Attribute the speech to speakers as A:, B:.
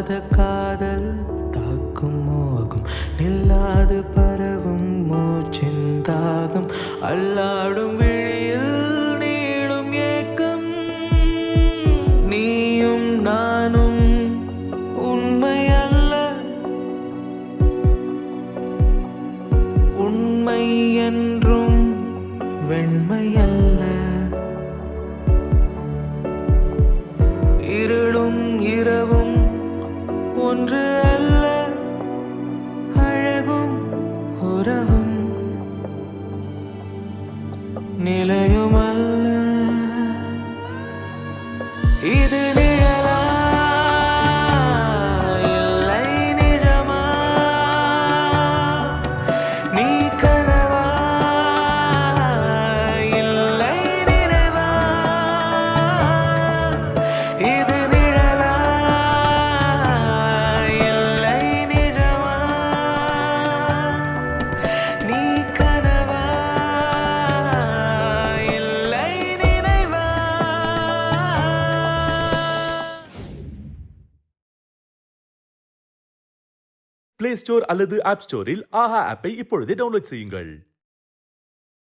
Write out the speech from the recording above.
A: தீராத காதல் தாக்கும் மோகம் நில்லாது பரவும் மூச்சின் தாகம் அல்லாடும் விழியில் நீளும் ஏக்கம் நீயும் நானும் உண்மை அல்ல உண்மை என்றும் வெண்மை அல்ல இருளும் இரவும் ஒன்று அல்ல அழகும் உறவும் நிலையும் அல்ல இது நிழலா இல்லை நிஜமா நீ கனவா இல்லை நினைவா இது நிழலா இல்லை நிஜமா நீ கனவா இல்லை நினைவா.
B: பிளே ஸ்டோர் அல்லது ஆப் ஸ்டோரில் ஆஹா ஆப்பை இப்பொழுதே டவுன்லோட் செய்யுங்கள்.